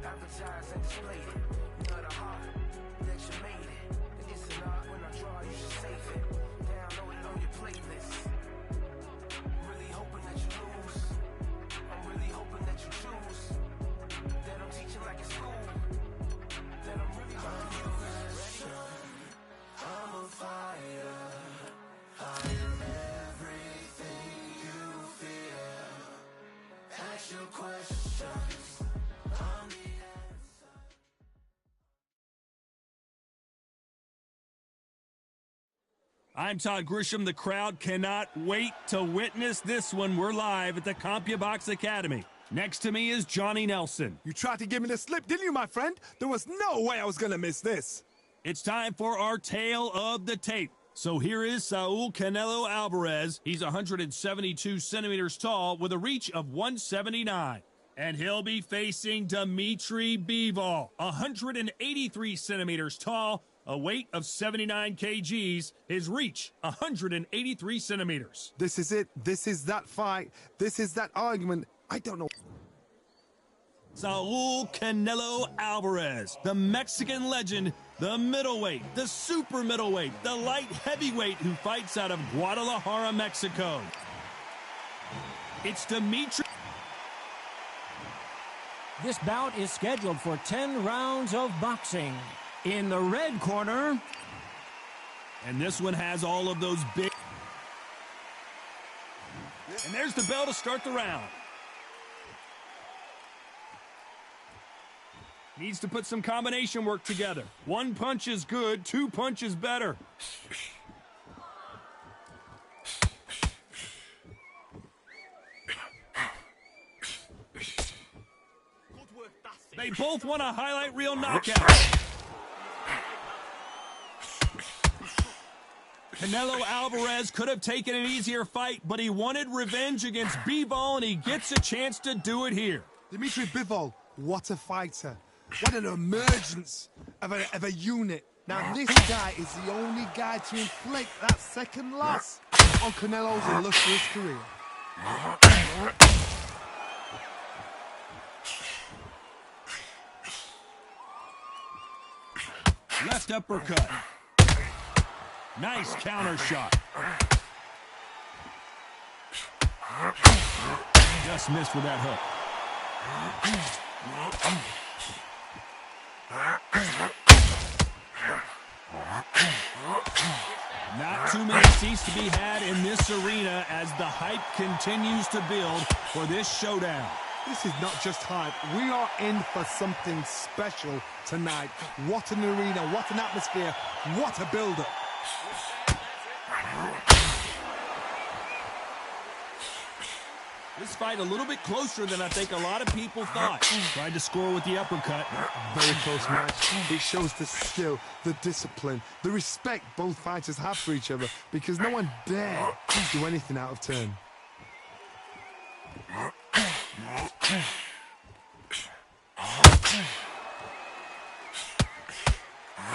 Advertise and display it. You know the heart that you made it. And it's an art when I draw, you should save it. Download it on your playlist. Really hoping that you lose. I'm really hoping that you choose. That I'm teaching like it's school. That I'm really about to use. I'm a fighter. I am everything you fear. Ask your questions. I'm the answer. I'm Todd Grisham. The crowd cannot wait to witness this one. We're live at the CompuBox Academy. Next to me is Johnny Nelson. You tried to give me the slip, didn't you, my friend? There was no way I was going to miss this. It's time for our tale of the tape. So here is Saul Canelo Alvarez. He's 172 centimeters tall with a reach of 179. And he'll be facing Dimitri Bivol, 183 centimeters tall, a weight of 79 kgs, his reach 183 centimeters. This is it. This is that fight. This is that argument. I don't know. Saul Canelo Alvarez, the Mexican legend, the middleweight, the super middleweight, the light heavyweight who fights out of Guadalajara, Mexico. It's Dimitri. This bout is scheduled for 10 rounds of boxing. In the red corner. And this one has all of those big. And there's the bell to start the round. Needs to put some combination work together. One punch is good, two punches better. They both want a highlight reel knockout. Canelo Alvarez could have taken an easier fight, but he wanted revenge against Bivol, and he gets a chance to do it here. Dimitri Bivol, what a fighter. What an emergence of a unit. Now, this guy is the only guy to inflict that second loss on Canelo's illustrious career. Left uppercut. Nice counter shot. Just missed with that hook. Not too many seats to be had in this arena as the hype continues to build for this showdown. This is not just hype. We are in for something special tonight. What an arena, what an atmosphere, what a build-up. This fight a little bit closer than I think a lot of people thought. Tried to score with the uppercut. Very close match. It shows the skill, the discipline, the respect both fighters have for each other because no one dare do anything out of turn.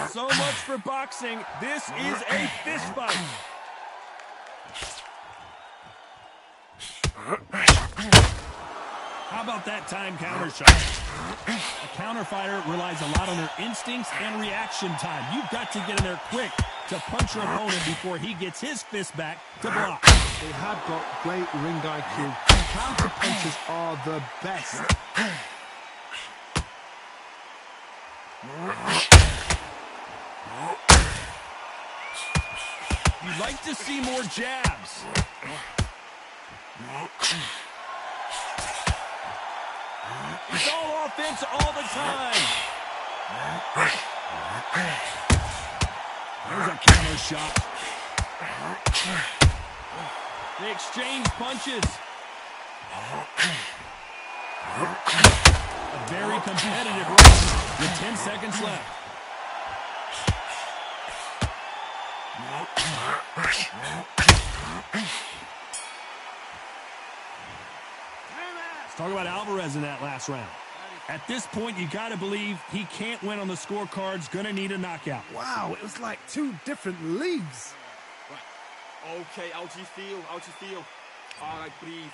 So much for boxing. This is a fist fight. How about that time counter shot? A counter fighter relies a lot on their instincts and reaction time. You've got to get in there quick to punch your opponent before he gets his fist back to block. They have got great ring IQ. Counter punches are the best. You'd like to see more jabs. It's all offense all the time. There's a counter shot. They exchange punches. A very competitive round with 10 seconds left. Let's talk about Alvarez in that last round. At this point, you got to believe he can't win on the scorecards. Going to need a knockout. Wow, it was like two different leagues. Okay, how do you feel? How do you feel? All right, breathe.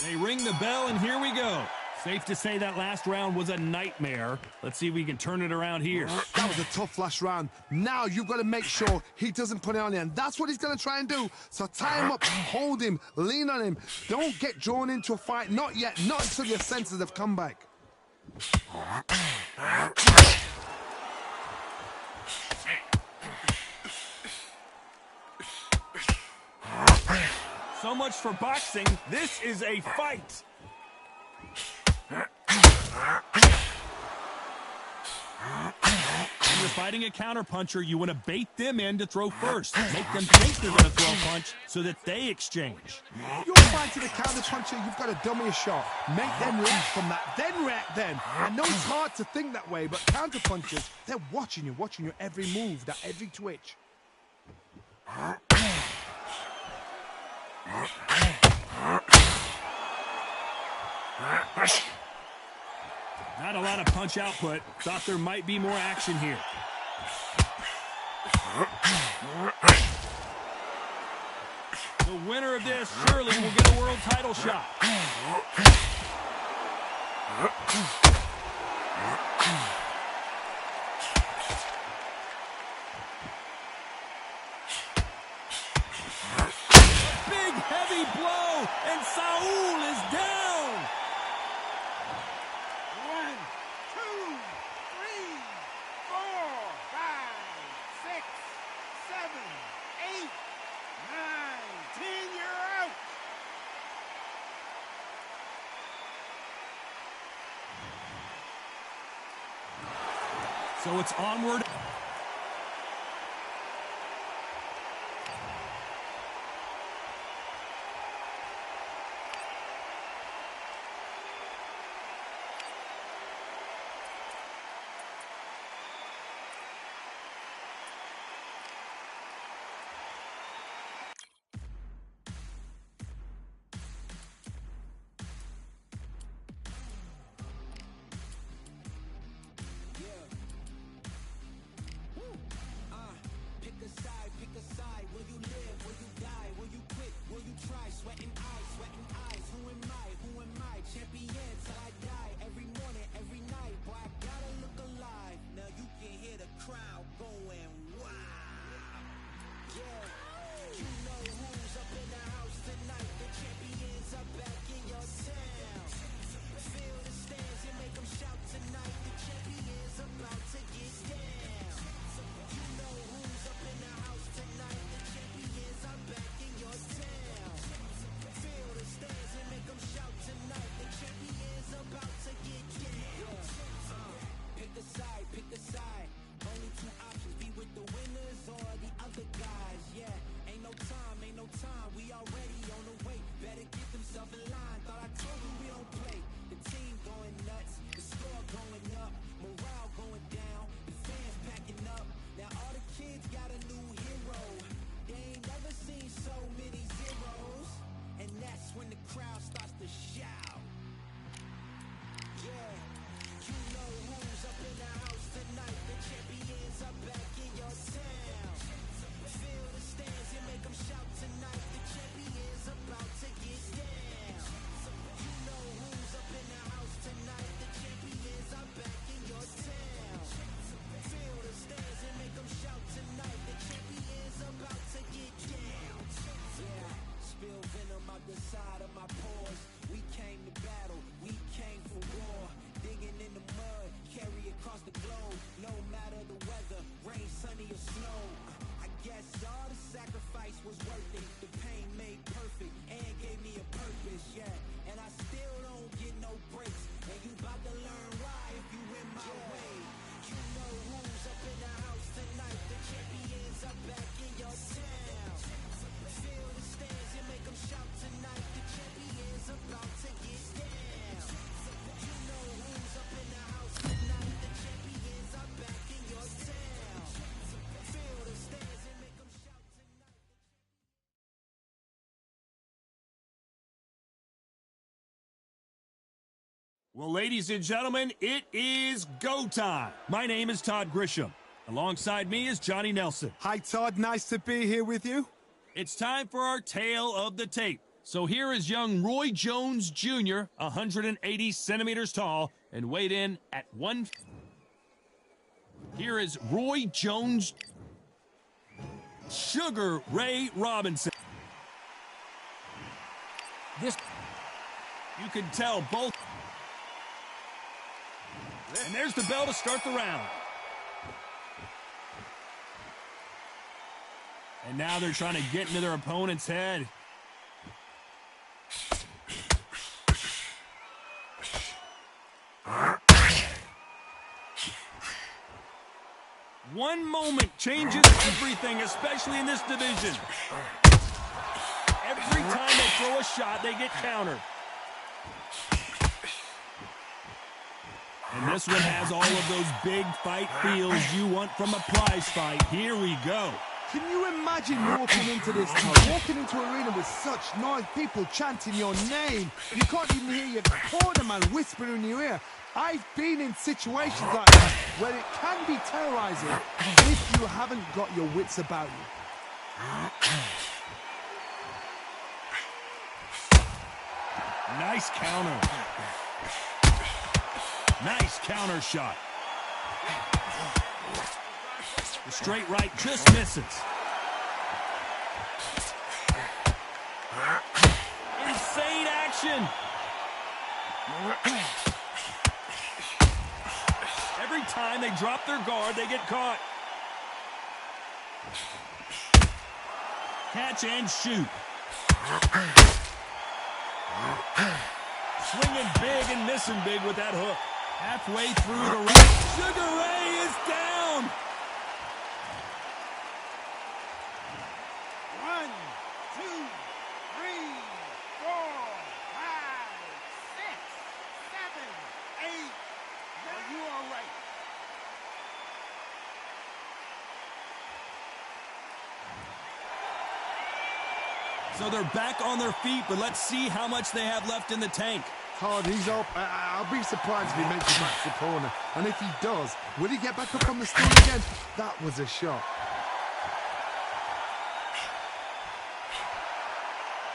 They ring the bell, and here we go. Safe to say that last round was a nightmare. Let's see if we can turn it around here. That was a tough last round. Now you've got to make sure he doesn't put it on you, and that's what he's going to try and do. So tie him up, hold him, lean on him. Don't get drawn into a fight. Not yet. Not until your senses have come back. So much for boxing. This is a fight. When you're fighting a counterpuncher, you want to bait them in to throw first. Make them think they're going to throw a punch so that they exchange. You're fighting a counterpuncher, you've got to dummy a shot. Make them leap from that, then react then. I know it's hard to think that way, but counterpunchers, they're watching you every move, that every twitch. Not a lot of punch output. Thought there might be more action here. The winner of this surely will get a world title shot. Big heavy blow, and Saul is down. 1, 2, 3, 4, 5, 6, 7, 8, 9, 10, you're out. So it's onward. Pick a side. Will you live? Will you die? Will you quit? Will you try? Sweating eyes. Who am I? Champion till I die. Every morning, every night. Boy, I gotta look alive. Now you can hear the crowd going wow. Yeah, you know who's up in the house tonight. The champions are back in your town. Feel the stands and make them shout tonight. The champions about to get down. You know who's up in the house tonight. The champions are back in your town. Feel the stands and make them shout tonight. The champions about to get down. Pick a side. Only two options, be with the winners or the other guys. Yeah, ain't no time. We already on the way. Better get themselves in line. Thought I told you we don't play. The team going nuts, the score going up, morale going down, the fans packing up. Now all the kids got a new hero. They ain't never seen so many zeros. And that's when the crowd starts to shout. Yeah, you know who's up in the house tonight. The champions are back in your town. Feel the stands and make them shout tonight. The champions about to get down. You know who's up in the house tonight. The champions are back in your town. Feel the stands and make them shout tonight. The champions about to get down. Yeah, spill venom out the side of my pores. We came to battle, we came for war. Digging in the mud, carry across the globe. No matter the weather, rain, sunny or snow. I guess all the sacrifice was worth it. The pain made perfect and gave me a purpose, yeah. And I still don't get no breaks. And you about to learn why if you in my way. You know who's up in the house tonight. The champions are back in your town. Feel the stands and make them shout tonight. The champions about to get down. You know who's up in the house tonight. The champions are back in your town. Feel the stands and make them shout tonight. Well, ladies and gentlemen, it is go time. My name is Todd Grisham. Alongside me is Johnny Nelson. Hi, Todd. Nice to be here with you. It's time for our tale of the tape. So here is young Roy Jones Jr., 180 centimeters tall, and weighed in at 1. Here is Roy Jones, Sugar Ray Robinson. This You can tell both. And there's the bell to start the round. And now they're trying to get into their opponent's head. One moment changes everything, especially in this division. Every time they throw a shot, they get countered. And this one has all of those big fight feels you want from a prize fight. Here we go. Can you imagine walking into this town, walking into an arena with such noise, people chanting your name? You can't even hear your corner man whispering in your ear. I've been in situations like that where it can be terrorizing if you haven't got your wits about you. Nice counter. Nice counter shot. The straight right just misses. Insane action. Every time they drop their guard, they get caught. Catch and shoot. Swinging big and missing big with that hook. Halfway through the round, Sugar Ray is down. 1, 2, 3, 4, 5, 6, 7, 8. Are you all right? So they're back on their feet, but let's see how much they have left in the tank. Todd, he's up. I'll be surprised if he makes it back to the corner. And if he does, will he get back up on the stool again? That was a shot.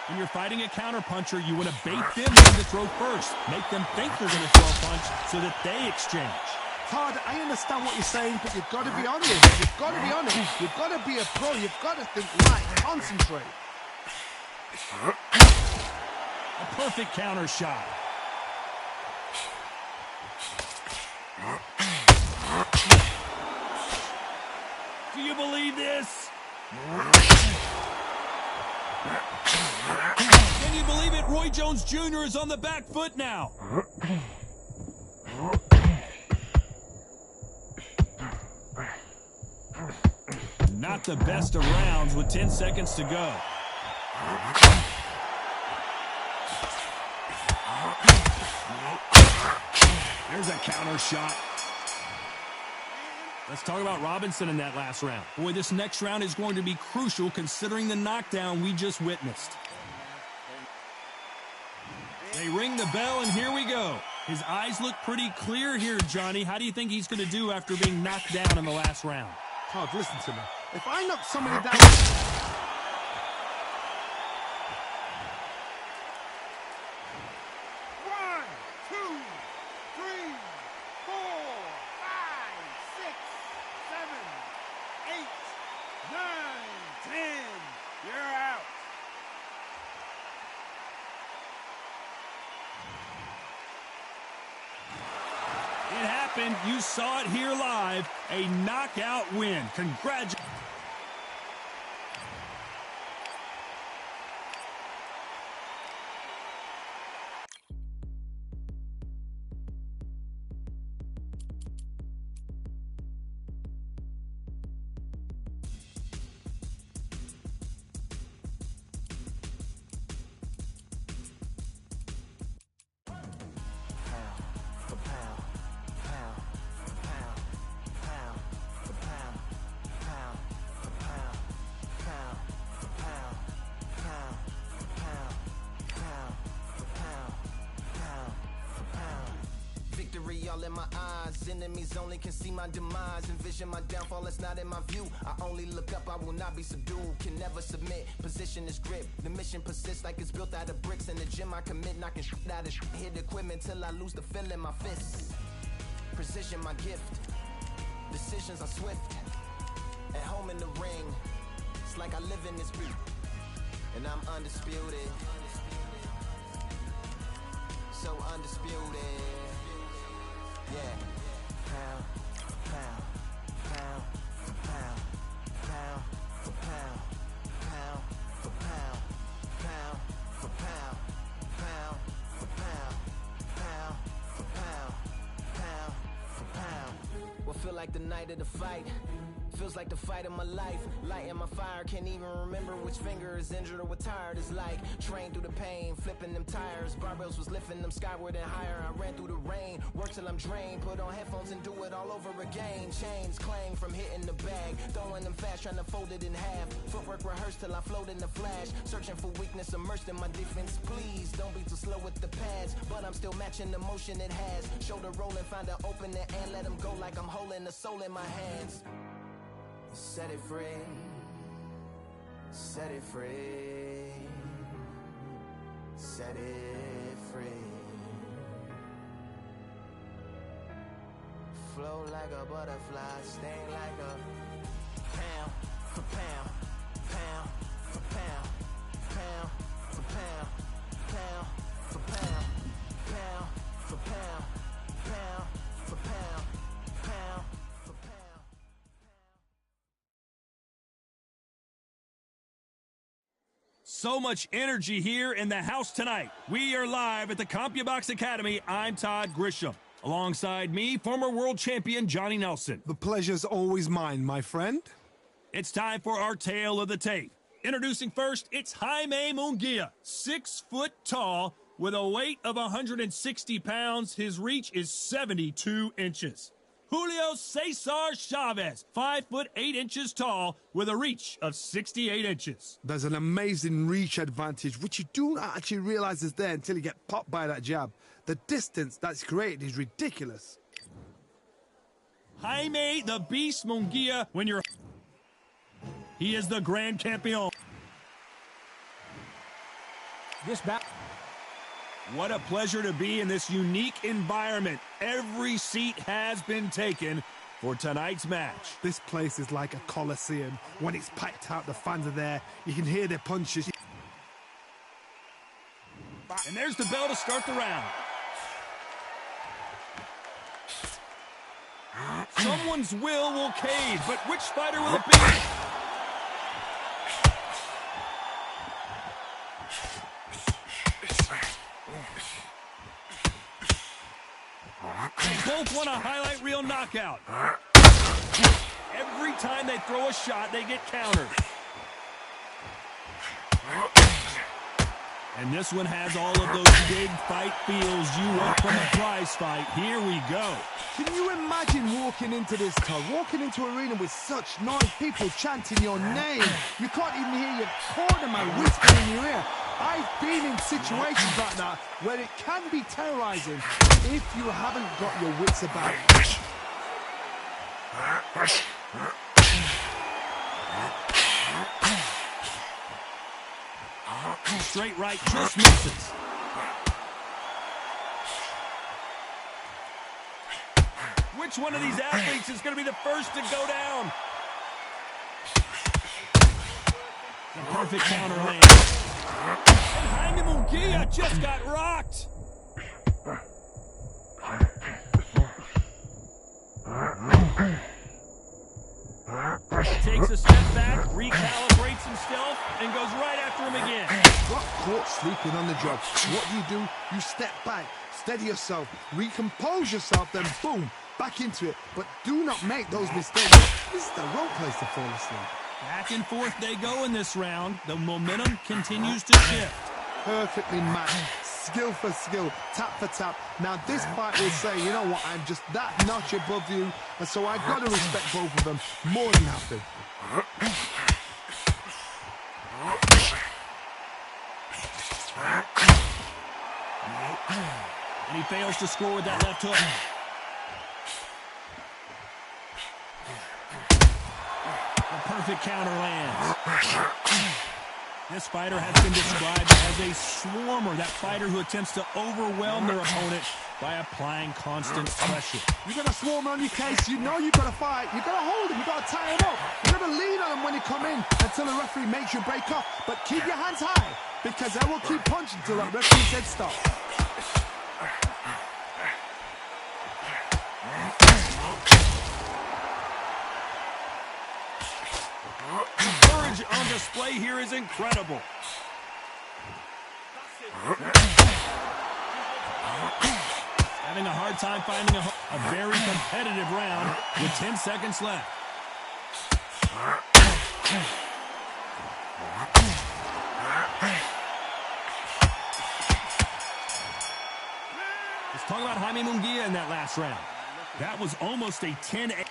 When you're fighting a counterpuncher, you want to bait them in to throw first. Make them think they're going to throw a punch so that they exchange. Todd, I understand what you're saying, but you've got to be honest. You've got to be honest. You've got to be a pro. You've got to think right. Concentrate. A perfect counter shot. Do you believe this? Can you believe it? Roy Jones Jr. is on the back foot now. Not the best of rounds with 10 seconds to go. There's a counter shot. Let's talk about Robinson in that last round. Boy, this next round is going to be crucial considering the knockdown we just witnessed. They ring the bell, and here we go. His eyes look pretty clear here, Johnny. How do you think he's going to do after being knocked down in the last round? Todd, listen to me. If I knock somebody down... 10. You're out. It happened. You saw it here live. A knockout win. Congratulations. victory all in my eyes. Enemies only can see my demise. Envision my downfall, it's not in my view. I only look up, I will not be subdued. Can never submit, position is grip. The mission persists like it's built out of bricks. In the gym I commit, knocking shit out of shit. Hit equipment till I lose the feel in my fists. Precision my gift. Decisions are swift. At home in the ring, it's like I live in this beat. And I'm undisputed. So undisputed. Yeah. Pound for pound, pound for pound, pound for pound, pound for pound, pound for pound, pound for pound, pound for pound, pound for pound. What feel like the night of the fight? Feels like the fight of my life. Lighting my fire, can't even remember which finger is injured or what tired is like. Trained through the pain, flipping them tires. Barbells was lifting them skyward and higher. I ran through the rain, work till I'm drained. Put on headphones and do it all over again. Chains clang from hitting the bag. Throwing them fast, trying to fold it in half. Footwork rehearsed till I float in the flash. Searching for weakness, immersed in my defense. Please, don't be too slow with the pads. But I'm still matching the motion it has. Shoulder rolling, find an opening and let them go like I'm holding the soul in my hands. Set it free, set it free, set it free. Flow like a butterfly, sting like a pound for pound, pound for pound, pound for pound, pound for pound, pound for pound, pound for pound, pound for pound. So much energy here in the house tonight. We are live at the CompuBox Academy. I'm Todd Grisham. Alongside me, former world champion Johnny Nelson. The pleasure's always mine, my friend. It's time for our tale of the tape. Introducing first, it's Jaime Munguia, 6 foot tall with a weight of 160 pounds. His reach is 72 inches. Julio Cesar Chavez, 5 foot 8 inches tall with a reach of 68 inches. There's an amazing reach advantage, which you do not actually realize is there until you get popped by that jab. The distance that's created is ridiculous. Jaime the Beast Munguia, he is the Grand Campeon. This battle. What a pleasure to be in this unique environment. Every seat has been taken for tonight's match. This place is like a coliseum. When it's packed out, the fans are there. You can hear their punches. And there's the bell to start the round. Someone's will cave, but which fighter will it be? They both want a highlight reel knockout. Every time they throw a shot, they get countered. And this one has all of those big fight feels you want from a prize fight. Here we go. Can you imagine walking into this, Todd? Walking into an arena with such noise, people chanting your name. You can't even hear your cornerman whispering in your ear. I've been in situations like that where it can be terrorizing if you haven't got your wits about you. Straight right just misses. Which one of these athletes is going to be the first to go down? The perfect counter land. And Jaime Munguia just got rocked. Takes a step back, recalibrates himself, and goes right after him again. Got caught sleeping on the job. What do? You step back, steady yourself, recompose yourself, then boom, back into it. But do not make those mistakes. This is the wrong place to fall asleep. Back and forth they go in this round. The momentum continues to shift. Perfectly matched, skill for skill, tap for tap. Now this fight will say, you know what, I'm just that notch above you, and so I've got to respect both of them more than happy. And he fails to score with that left hook. A perfect counter lands. This fighter has been described as a swarmer, that fighter who attempts to overwhelm their opponent by applying constant pressure. You got a swarm on your case, you know you've got to fight, you've got to hold him, you've got to tie him up, you've got to lean on him when you come in until the referee makes you break off. But keep your hands high, because they will keep punching until that referee said stop. Courage on display here is incredible. Having a hard time finding a very competitive round with 10 seconds left. Let's talk about Jaime Munguia in that last round. That was almost a 10-8.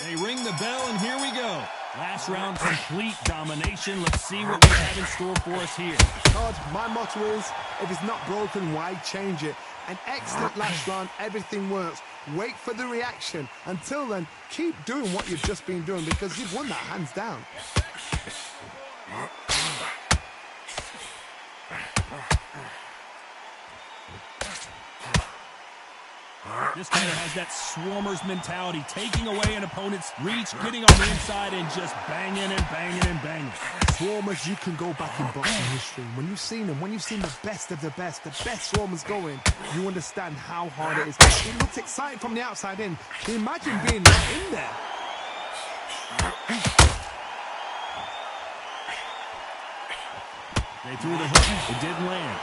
They ring the bell, and here we go. Last round, complete domination. Let's see what we have in store for us here. Todd, my motto is, if it's not broken, why change it? An excellent last round, everything works. Wait for the reaction. Until then, keep doing what you've just been doing, because you've won that hands down. This fighter has that swarmer's mentality, taking away an opponent's reach, getting on the inside, and just banging and banging and banging. Swarmers, you can go back in boxing history. When you've seen them, when you've seen the best of the best swarmers going, you understand how hard it is. It looks exciting from the outside in. Can you imagine being right in there? They threw the hook. It didn't land.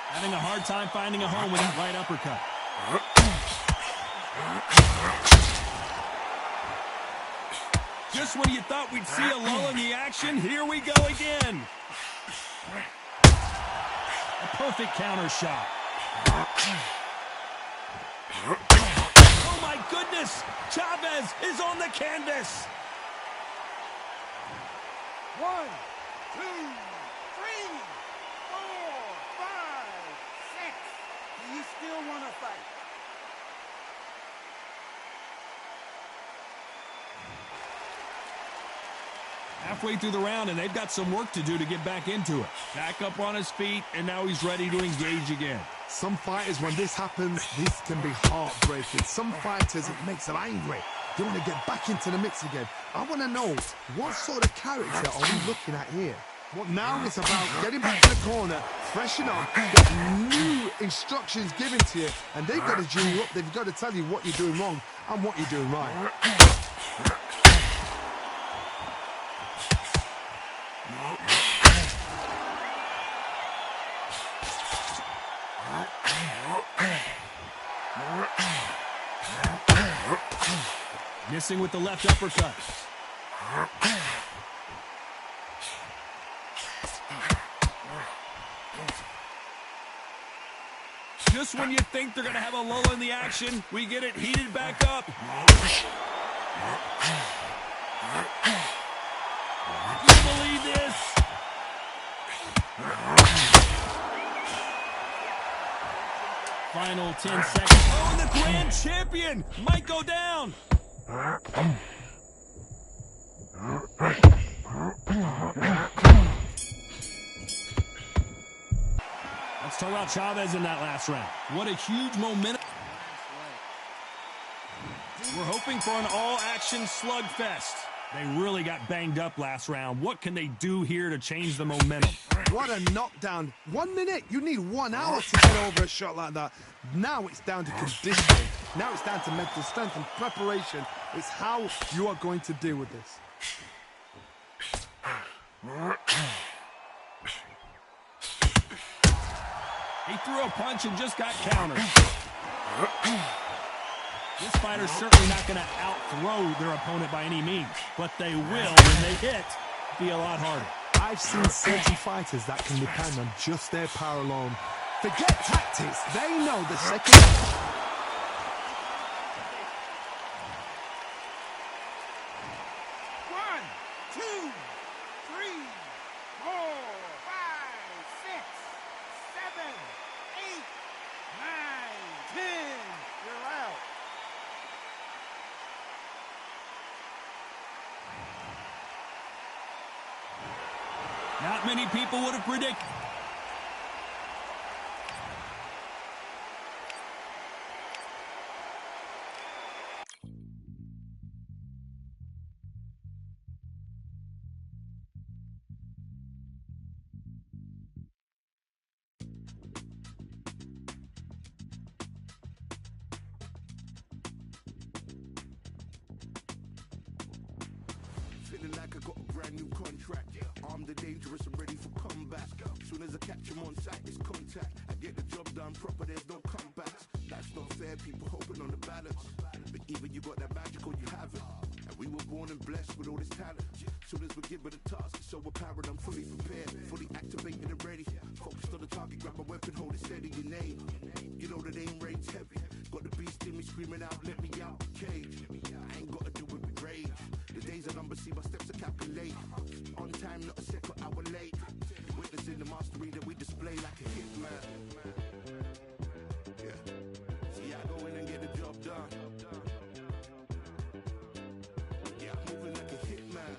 Having a hard time finding a home with that right uppercut. Just when you thought we'd see a lull in the action, here we go again. A perfect counter shot. Oh my goodness! Chavez is on the canvas! 1, 2, 3, 4, 5, 6. Do you still want to fight? Halfway through the round, and they've got some work to do to get back into it. Back up on his feet, and now he's ready to engage again. Some fighters, when this happens, this can be heartbreaking. Some fighters, it makes them angry. They want to get back into the mix again. I want to know, what sort of character are we looking at here? Well, now it's about getting back to the corner, freshen up, get new instructions given to you, and they've got to gin you up. They've got to tell you what you're doing wrong and what you're doing right. Missing with the left uppercut. Just when you think they're going to have a lull in the action, we get it heated back up. Do you believe this? Final 10 seconds. Oh, and the grand champion might go down. Let's talk about Chavez in that last round. What a huge momentum. We're hoping for an all-action slugfest. They really got banged up last round. What can they do here to change the momentum? What a knockdown. 1 minute. You need 1 hour to get over a shot like that. Now it's down to conditioning. Now it's down to mental strength and preparation. It's how you are going to deal with this. He threw a punch and just got countered. This fighter's certainly not going to out-throw their opponent by any means, but they will, when they hit, be a lot harder. I've seen certain fighters that can depend on just their power alone. Forget tactics. They know the second. 2, 3, 4, 5, 6, 7, 8, 9, 10. You're out. Not many people would have predicted. Feeling like I got a brand new contract. Armed and dangerous and ready for combat. Soon as I catch him on sight, it's contact. I get the job done proper, there's no comebacks. Life's not fair, people hoping on the balance. But either you got that magic or you haven't. And we were born and blessed with all this talent. Soon as we give it a task, it's so apparent I'm fully prepared, fully activated and ready. Focused on the target, grab my weapon, hold it steady, your name. You know that aim rain's heavy. Got the beast in me screaming out, let me out the cage. I ain't gotta do it with rage. The days are numbered, see my steps are calculate. On time, not a second hour late. Witnessing the mastery that we display like a hitman. Yeah. See, I go in and get the job done. Yeah, I'm moving like a hitman.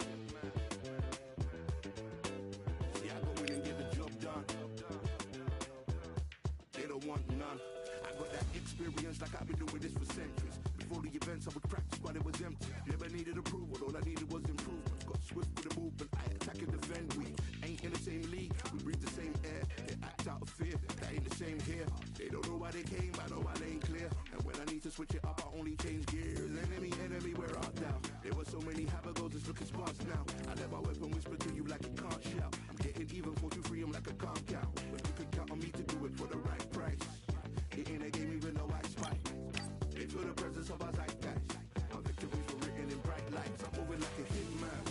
See, I go in and get the job done. They don't want none. I got that experience like I've been doing this for centuries. Before the events I would practice but it was empty. Never needed approval, all I needed was improvement. Got swift with the movement, I attack and defend. We ain't in the same league, we breathe the same air. They act out of fear, that ain't the same here. They don't know why they came, I know I ain't clear. And when I need to switch it up, I only change gears. Enemy, where art thou? There were so many habagos, it's looking sparse now. I let my weapon whisper to you like a can't shout. I'm getting even, 4-2-3, I'm like a can't count. But you can count on me to do it for the right price. It ain't a game even though I spite. They feel the presence of our zeitgeist. Our victories were written in bright lights. I'm moving like a hitman.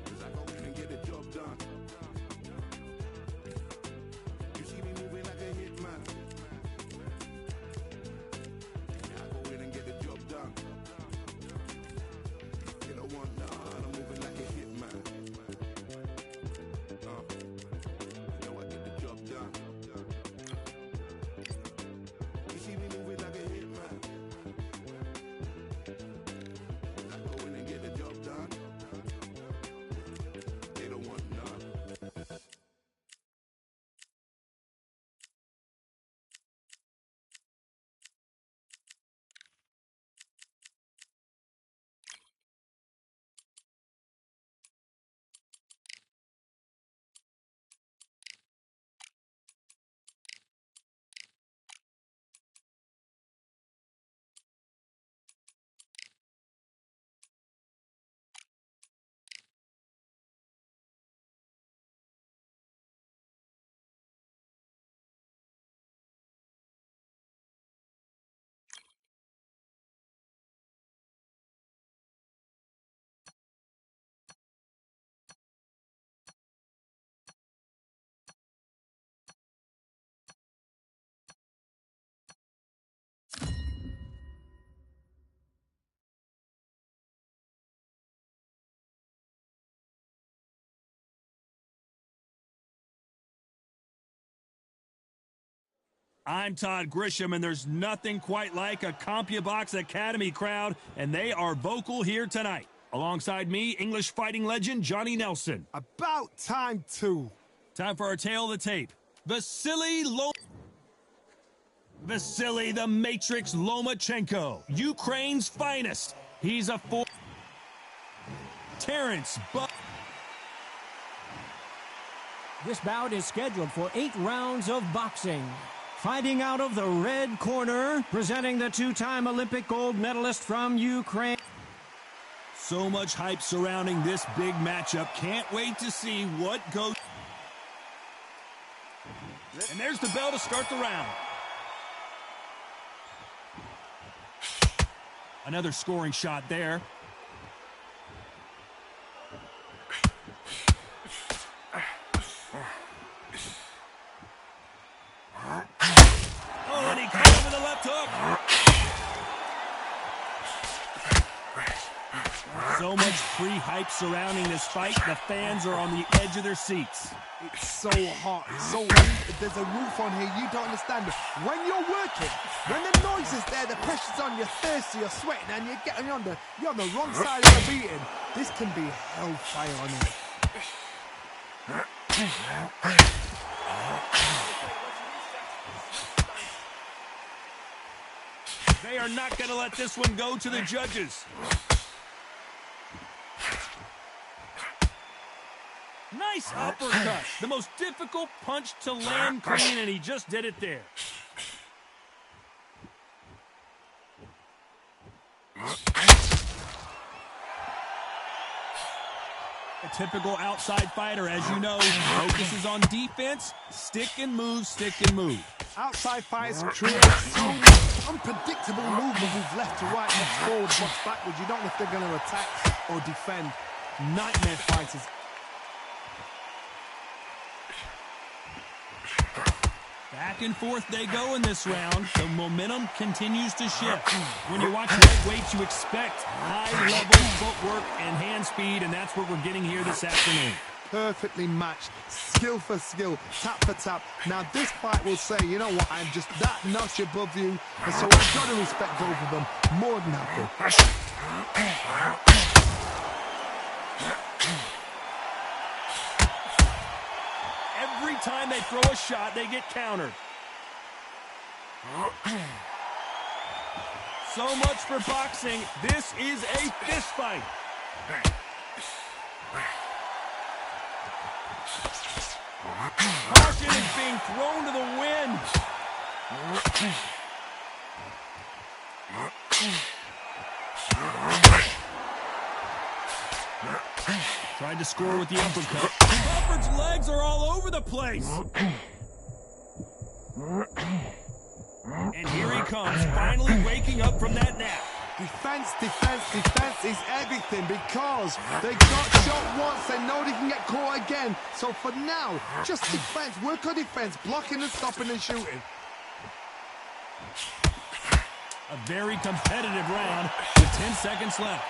Cause I go in and get the job done. You see me moving like a hitman. I go in and get the job done. You don't want none. I'm moving like a hitman. You know I get the job done. You see me moving like a hitman. I go in and get the job done. They don't want none. I'm Todd Grisham, and there's nothing quite like a CompuBox Academy crowd, and they are vocal here tonight. Alongside me, English fighting legend Johnny Nelson. About time too. Time for our tale of the tape. Vasily the Matrix Lomachenko, Ukraine's finest. He's a Terrence This bout is scheduled for 8 rounds of boxing. Fighting out of the red corner, presenting the 2-time Olympic gold medalist from Ukraine. So much hype surrounding this big matchup. Can't wait to see what goes. And there's the bell to start the round. Another scoring shot there. Oh, and he caught him with a left hook. So much pre-hype surrounding this fight, the fans are on the edge of their seats. It's so hot, so there's a roof on here, you don't understand it. When you're working, when the noise is there, the pressure's on, you're thirsty, you're sweating, and you're on the wrong side of the beating. This can be hellfire on here. They are not going to let this one go to the judges. Nice uppercut. The most difficult punch to land clean, and he just did it there. A typical outside fighter, as you know, focuses on defense, stick and move, stick and move. Outside fighters create so much unpredictable movement with left to right, left forward, box backwards. You don't know if they're going to attack or defend. Nightmare fighters. Back and forth they go in this round. The momentum continues to shift. When you watch lightweights, you expect high-level footwork and hand speed, and that's what we're getting here this afternoon. Perfectly matched, skill for skill, tap for tap. Now this fight will say, you know what, I'm just that notch above you, and so I've got to respect both of them more than happy. Every time they throw a shot, they get countered. So much for boxing. This is a fist fight. Caution is being thrown to the wind. Tried to score with the uppercut. Crawford's legs are all over the place. And here he comes, finally waking up from that nap. Defense, defense, defense is everything because they got shot once, they know they can get caught again. So for now, just defense, work on defense, blocking and stopping and shooting. A very competitive round with 10 seconds left.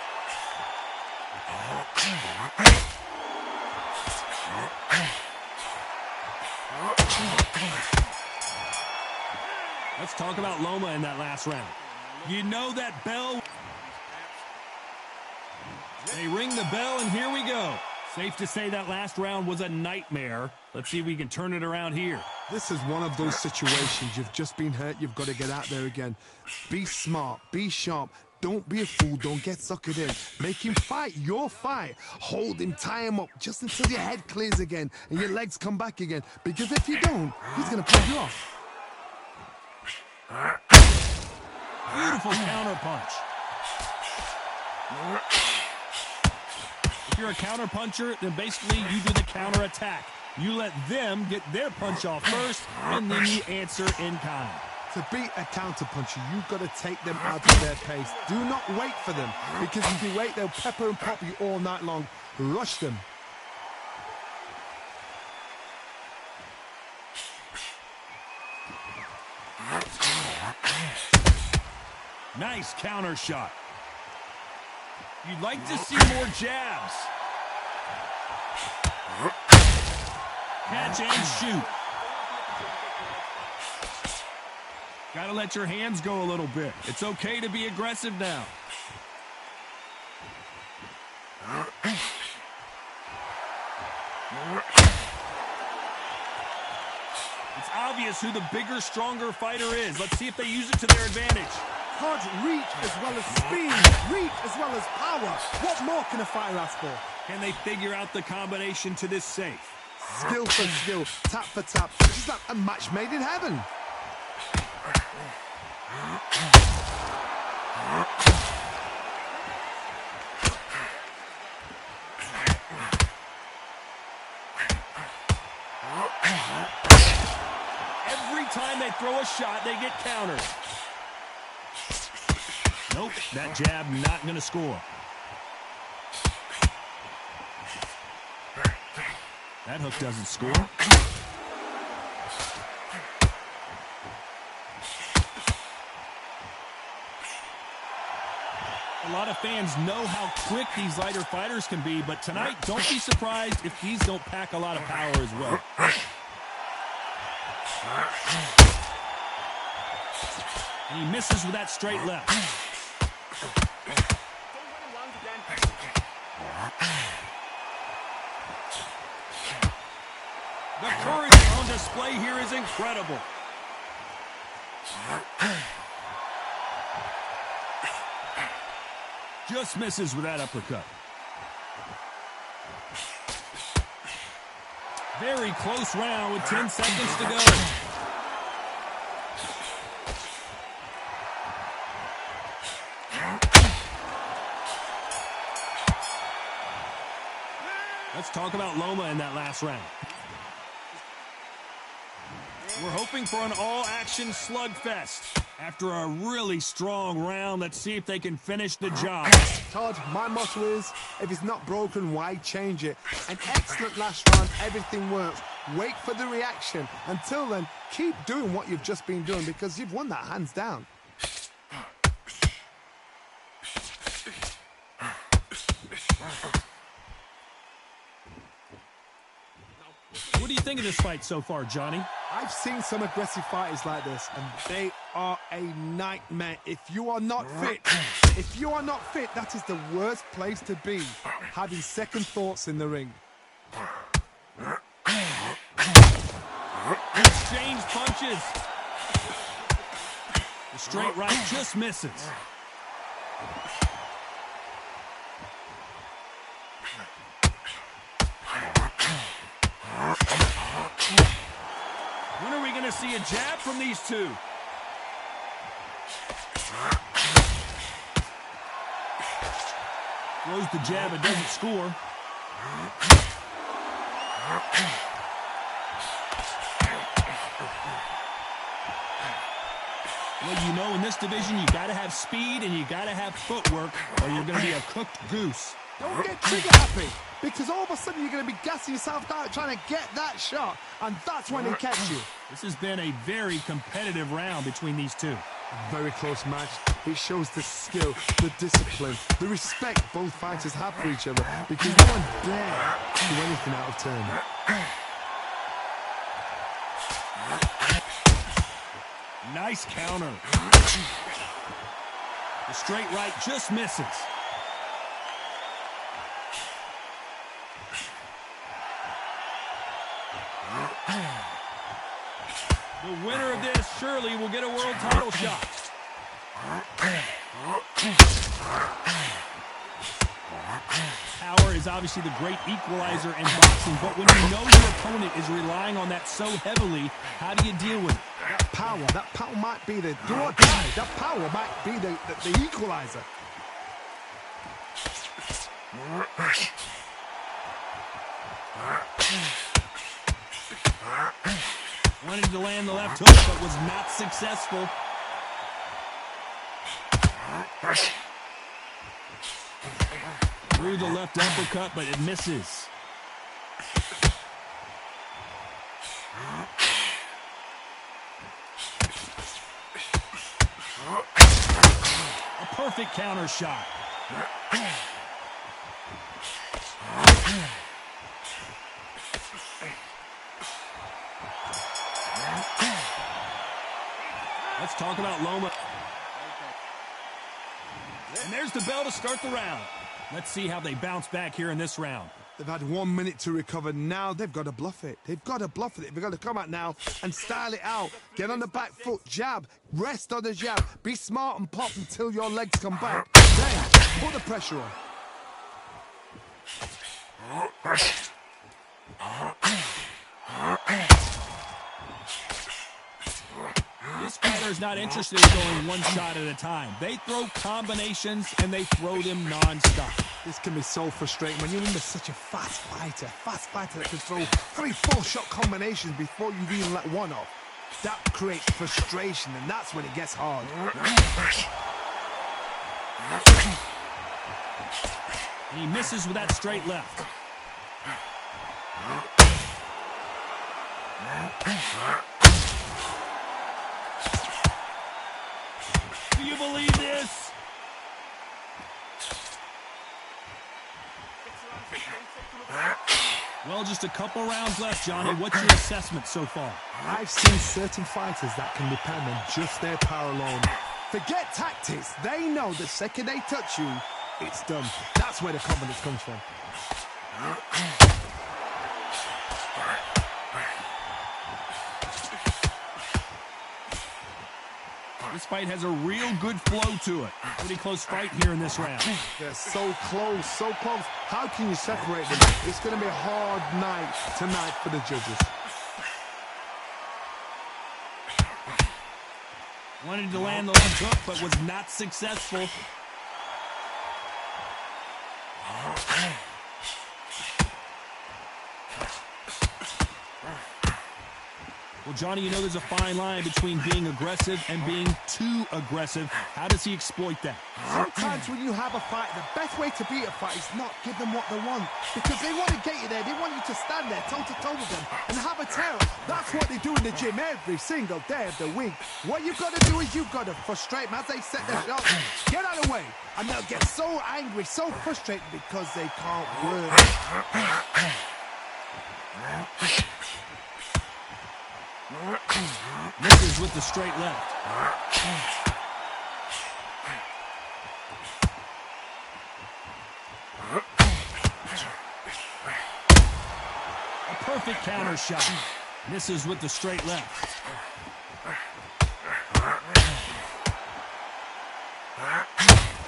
Let's talk about Loma in that last round. You know that bell. They ring the bell, and here we go. Safe to say that last round was a nightmare. Let's see if we can turn it around here. This is one of those situations. You've just been hurt. You've got to get out there again. Be smart. Be sharp. Don't be a fool. Don't get suckered in. Make him fight your fight. Hold him, tie him up just until your head clears again and your legs come back again. Because if you don't, he's going to pull you off. Beautiful counter punch. If you're a counter puncher, then basically you do the counter attack. You let them get their punch off first, and then you answer in kind. To beat a counter puncher, you've got to take them out of their pace. Do not wait for them, because if you wait, they'll pepper and pop you all night long. Rush them. Nice counter shot. You'd like to see more jabs. Catch and shoot. Gotta let your hands go a little bit. It's okay to be aggressive now. It's obvious who the bigger, stronger fighter is. Let's see if they use it to their advantage. Punch, reach as well as speed, reach as well as power. What more can a fighter ask for? Can they figure out the combination to this safe? Skill for skill, tap for tap. It's like a match made in heaven. Every time they throw a shot, they get countered. Nope, that jab not going to score. That hook doesn't score. A lot of fans know how quick these lighter fighters can be, but tonight, don't be surprised if these don't pack a lot of power as well. And he misses with that straight left. The courage on display here is incredible. Just misses with that uppercut. Very close round with 10 seconds to go. Let's talk about Loma in that last round. We're hoping for an all-action slugfest. After a really strong round, let's see if they can finish the job. Todd, my motto is, if it's not broken, why change it? An excellent last round, everything works. Wait for the reaction. Until then, keep doing what you've just been doing because you've won that hands down. What do you think of this fight so far, Johnny? I've seen some aggressive fighters like this, and they are a nightmare. If you are not fit, that is the worst place to be, having second thoughts in the ring. Exchange punches. The straight right just misses. When are we going to see a jab from these two? Throws the jab, it doesn't score. Well, you know, in this division, you got to have speed and you got to have footwork, or you're going to be a cooked goose. Don't get trigger happy, because all of a sudden you're going to be gassing yourself out trying to get that shot, and that's when they catch you. This has been a very competitive round between these two. A very close match. It shows the skill, the discipline, the respect both fighters have for each other, because no one dare do anything out of turn. Nice counter. The straight right just misses. The winner of this surely will get a world title shot. Power is obviously the great equalizer in boxing, but when you know your opponent is relying on that so heavily, how do you deal with it? That power might be the do or die. That power might be the equalizer. Wanted to land the left hook, but was not successful. Threw the left uppercut, but it misses. A perfect counter shot. Let's talk about Loma. And there's the bell to start the round. Let's see how they bounce back here in this round. They've had 1 minute to recover. Now they've got to bluff it. They've got to bluff it. They've got to come out now and style it out. Get on the back foot, jab, rest on the jab. Be smart and pop until your legs come back. Then put the pressure on. This fighter is not interested in going one shot at a time. They throw combinations and they throw them non-stop. This can be so frustrating when you're under such a fast fighter that can throw 3-4 shot combinations before you even let one off. That creates frustration, and that's when it gets hard. And he misses with that straight left. Do you believe this? Well, just a couple rounds left, Johnny. What's your assessment so far? I've seen certain fighters that can depend on just their power alone. Forget tactics. They know the second they touch you, it's done. That's where the confidence comes from. This fight has a real good flow to it. Pretty close fight here in this round. They're so close, so close. How can you separate them? It's going to be a hard night tonight for the judges. Wanted to land the left hook, but was not successful. Well, Johnny, you know there's a fine line between being aggressive and being too aggressive. How does he exploit that? Sometimes when you have a fight, the best way to beat a fight is not give them what they want. Because they want to get you there. They want you to stand there toe-to-toe with them and have a terror. That's what they do in the gym every single day of the week. What you've got to do is you've got to frustrate them as they set their shots. Get out of the way. And they'll get so angry, so frustrated because they can't work. Misses with the straight left. A perfect counter shot. Misses with the straight left.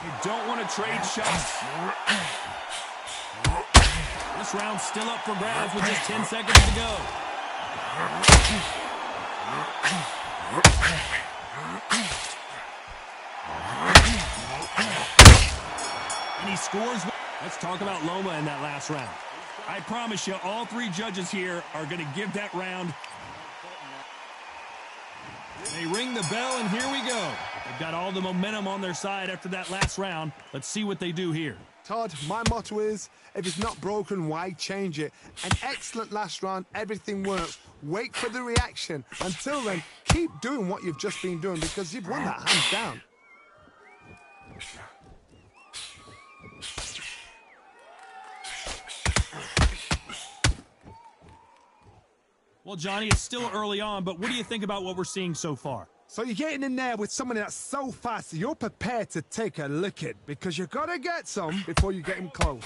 You don't want to trade shots. This round's still up for grabs with just 10 seconds to go. And he scores. Let's talk about Loma in that last round. I promise you, all three judges here are going to give that round. They ring the bell, and here we go. They've got all the momentum on their side after that last round. Let's see what they do here. Todd, my motto is, if it's not broken, why change it? An excellent last round, everything works. Wait for the reaction. Until then, keep doing what you've just been doing because you've won that hands down. Well, Johnny, it's still early on, but what do you think about what we're seeing so far? So you're getting in there with someone that's so fast, you're prepared to take a licking because you got to get some before you get him close.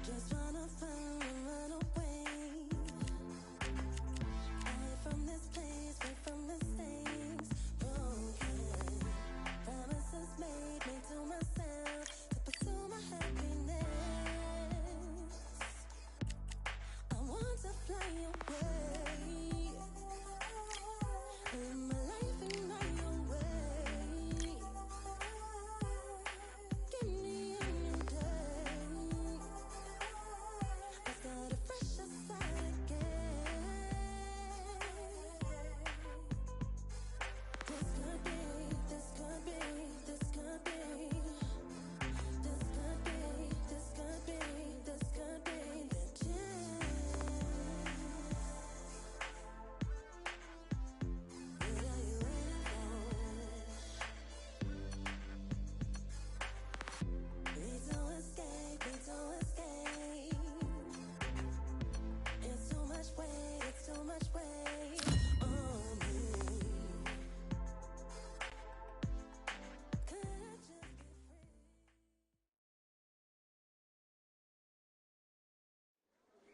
Just wanna find and run away. Away from this place, away from mistakes. Broken promises made me to myself to pursue my happiness. I want to fly away. Live my life in my way. Give me a new day.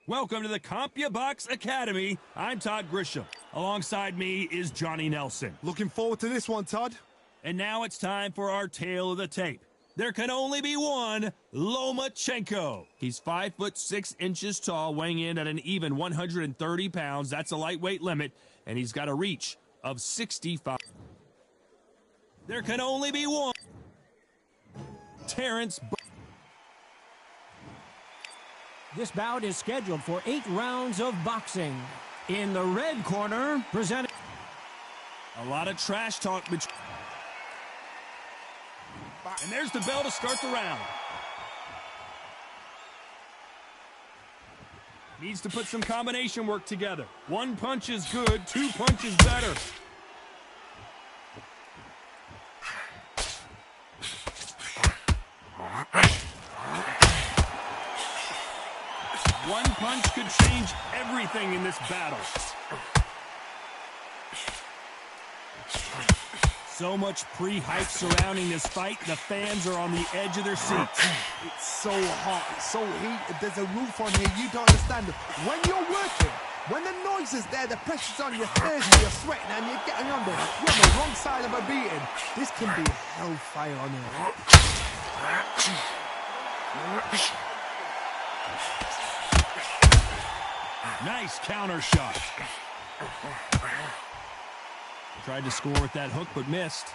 Welcome to the CompuBox Academy. I'm Todd Grisham. Alongside me is Johnny Nelson. Looking forward to this one, Todd. And now it's time for our tale of the tape. There can only be one Lomachenko. He's 5 foot 6 inches tall, weighing in at an even 130 pounds. That's a lightweight limit, and he's got a reach of 65. There can only be one Terrence. This bout is scheduled for 8 rounds of boxing. In the red corner, presenting A lot of trash talk between. And there's the bell to start the round. Needs to put some combination work together. 1 punch is good, 2 punches better. One punch could change everything in this battle. So much pre-hype surrounding this fight, the fans are on the edge of their seats. It's so hot, it's so heated, there's a roof on here, you don't understand. When you're working, when the noise is there, the pressure's on, you're thirsty, you're sweating, and you're getting under. You're on the wrong side of a beating. This can be hellfire on here. Nice counter shot. Tried to score with that hook, but missed.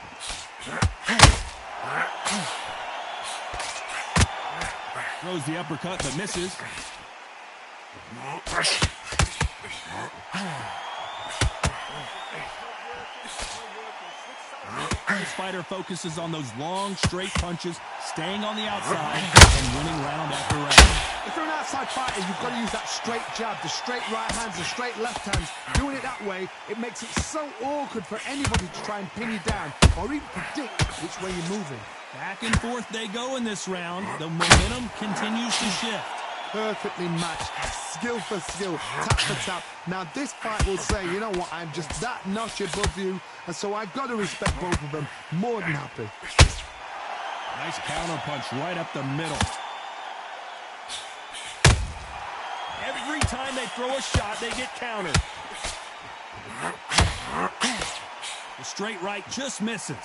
Throws the uppercut, but misses. This fighter focuses on those long, straight punches, staying on the outside, and winning round after round. If you're an outside fighter, you've got to use that straight jab, the straight right hands, the straight left hands. Doing it that way, it makes it so awkward for anybody to try and pin you down or even predict which way you're moving. Back and forth they go in this round. The momentum continues to shift. Perfectly matched, skill for skill, tap for tap. Now this fight will say, you know what, I'm just that notch above you, and so I've got to respect both of them. More than happy. Nice counter punch right up the middle. Every time they throw a shot, they get countered. The straight right just misses.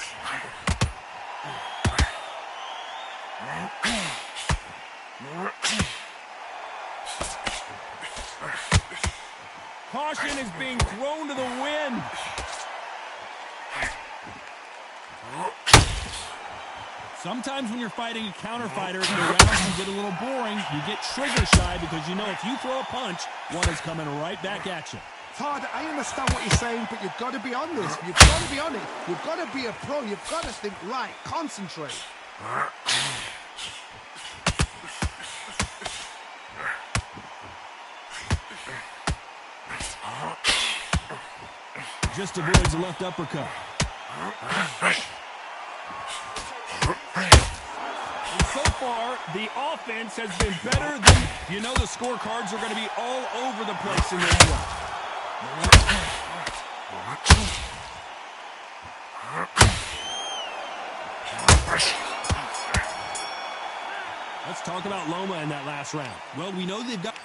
Caution is being thrown to the wind. Sometimes when you're fighting a counter fighter, the rounds can get a little boring. You get trigger shy because you know if you throw a punch, one is coming right back at you. Todd, I understand what you're saying, but you've got to be on this. You've got to be on it. You've got to be a pro. You've got to think right. Concentrate. Just avoids a left uppercut. And so far, the offense has been better than... You know the scorecards are going to be all over the place in this one. Let's talk about Loma in that last round. Well, we know they've got...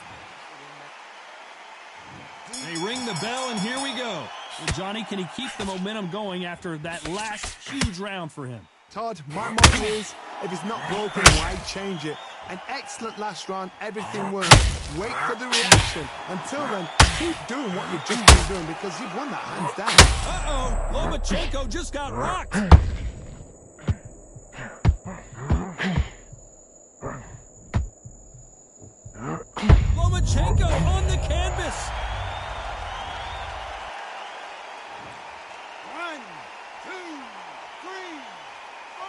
They ring the bell, and here we go. Well, Johnny, can he keep the momentum going after that last huge round for him? Todd, my motto is, if it's not broken, why change it? An excellent last round, everything works. Wait for the reaction. Until then, keep doing what you've just been doing because you've won that hands down. Uh-oh, Lomachenko just got rocked. Lomachenko on the canvas. 1, 2, 3, 4,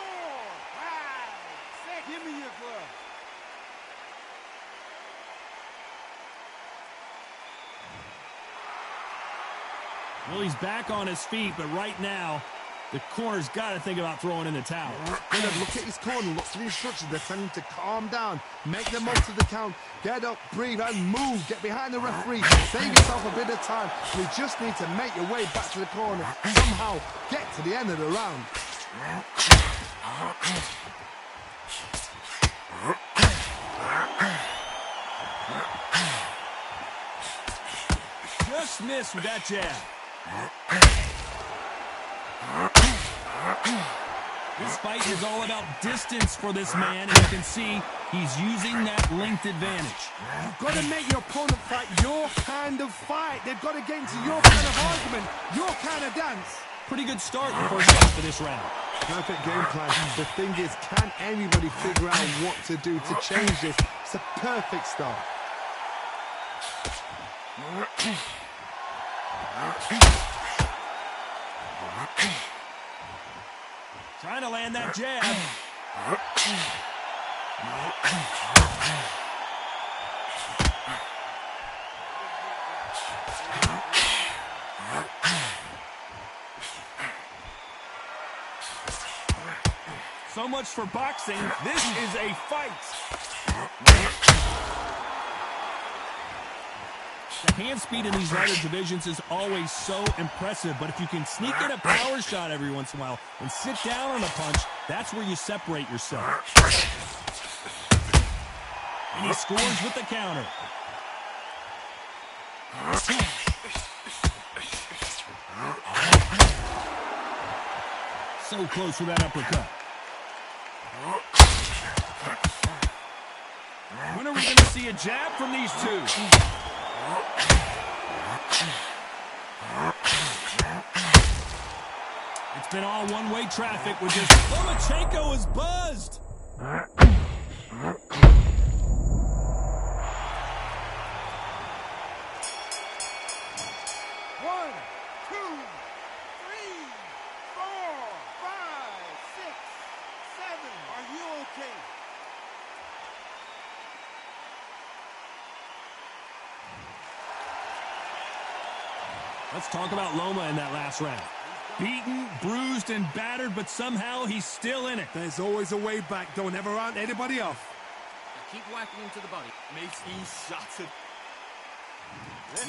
5, 6. Give me your glove. Well, he's back on his feet, but right now, the corner's got to think about throwing in the towel. Look at his corner, look for the instructions. They're telling him to calm down, make the most of the count, get up, breathe, and move. Get behind the referee, save yourself a bit of time. You just need to make your way back to the corner. Somehow, get to the end of the round. just missed with that jab. This fight is all about distance for this man, and you can see he's using that length advantage. You've got to make your opponent fight your kind of fight. They've got to get into your kind of argument, your kind of dance. Pretty good start the first half of this round. Perfect game plan. The thing is, can anybody figure out what to do to change this? It's a perfect start. Trying to land that jab. So much for boxing. This is a fight. The hand speed in these lighter divisions is always so impressive, but if you can sneak in a power shot every once in a while and sit down on a punch, that's where you separate yourself. And he scores with the counter. So close with that uppercut. When are we going to see a jab from these two? It's been all one-way traffic with this. Lomachenko is buzzed. 1, 2, 3, 4, 5, 6, 7. Are you okay? Let's talk about Loma in that last round. Beaten, bruised, and battered, but somehow he's still in it. There's always a way back. Don't ever round anybody off. Keep whacking him to the body. Mate, he's shattered.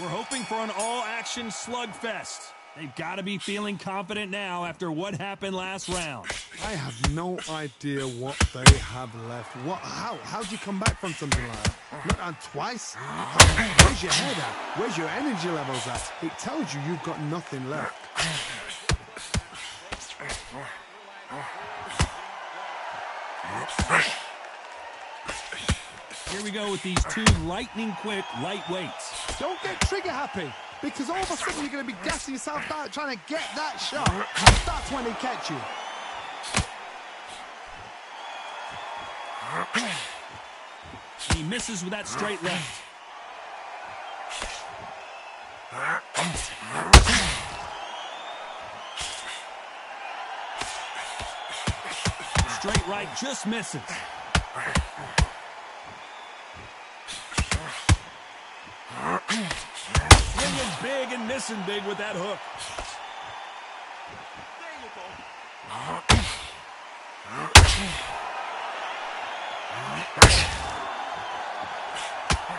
We're hoping for an all-action slugfest. They've got to be feeling confident now after what happened last round. I have no idea what they have left. How do you come back from something like that? Not down twice? Where's your head at? Where's your energy levels at? It tells you you've got nothing left. Here we go with these two lightning-quick lightweights. Don't get trigger happy, because all of a sudden you're going to be gassing yourself out trying to get that shot. That's when they catch you. He misses with that straight left. Straight right just misses. Swinging big and missing big with that hook. There you go.